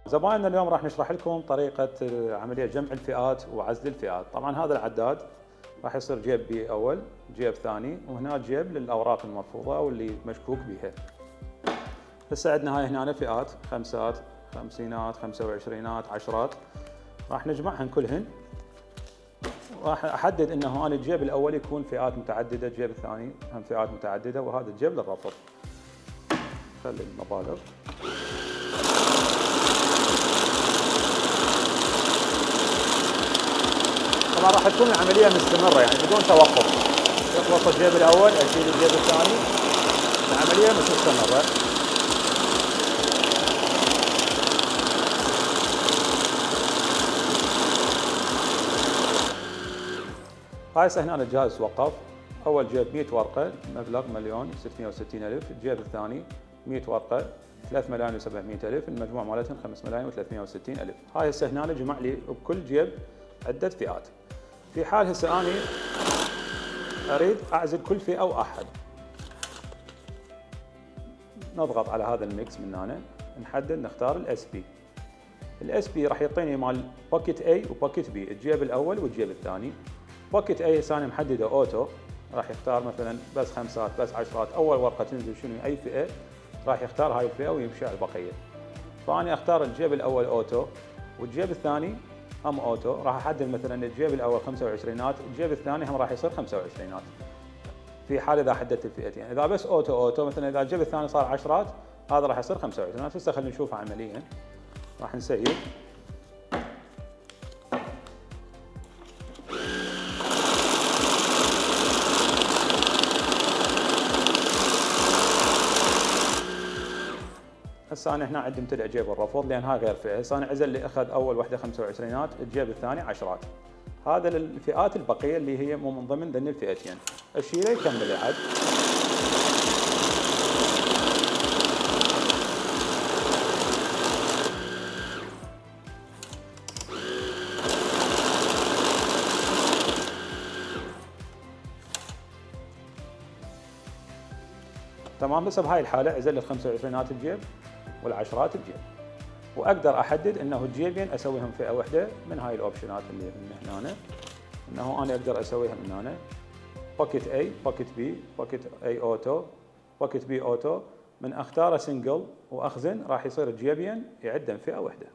زبايننا اليوم راح نشرح لكم طريقة عملية جمع الفئات وعزل الفئات. طبعا هذا العداد راح يصير جيب بي أول، جيب ثاني، وهنا جيب للأوراق المرفوضة أو اللي مشكوك بها. هسه عندنا هاي هنا فئات، خمسات، خمسينات، 25، عشرات، راح نجمعهن كلهن. راح أحدد أنه أنا الجيب الأول يكون فئات متعددة، الجيب الثاني هم فئات متعددة، وهذا الجيب للرفض. خلي المبالغ. طبعا راح تكون العملية مستمرة يعني بدون توقف، يخلص الجيب الأول أشيل الجيب الثاني، العملية مش مستمرة. هاي هنا الجهاز توقف. أول جيب 100 ورقة، مبلغ 1,660,000، الجيب الثاني 100 ورقة 3,700,000، المجموع مالتهم 5,360,000. هاي هسه هنا جمع لي بكل جيب عدة فئات. في حال هسه أنا أريد أعزل كل فئة وأحد، نضغط على هذا الميكس من هنا، نحدد نختار الاس بي. الاس بي راح يعطيني مال باكيت اي وباكيت بي، الجيب الأول والجيب الثاني. باكيت اي هسه أنا محدده اوتو، راح يختار مثلا بس خمسات بس عشرات، أول ورقة تنزل شنو أي فئة راح يختار هاي الفئة ويمشي على البقية. فأنا أختار الجيب الأول اوتو والجيب الثاني هم اوتو، راح احدد مثلا الجيب الاول 25، الجيب الثاني هم راح يصير 25 في حال اذا حددت الفئتين. اذا بس اوتو مثلا اذا الجيب الثاني صار عشرات هذا راح يصير 25. هسه خلينا نشوفها عمليا. راح نسيب. هسه انا هنا عندي امتلئ جيب الرفض لان هاي غير فئه. هسه انا عزل اللي اخذ اول وحده 25، الجيب الثاني عشرات، هذا للفئات البقيه اللي هي مو من ضمن ذن الفئتين. اشيله يكمل العد. تمام. بس بهاي الحاله عزل ال25 الجيب والعشرات الجيب، واقدر احدد انه الجيبين اسويهم فئه واحده من هاي الاوبشنات اللي من هنا، انه انا اقدر اسويها من هنا باكيت اي، باكيت بي، باكيت اي اوتو، باكيت بي اوتو. من اختاره سنجل واخزن راح يصير الجيبين يعدن فئه واحده.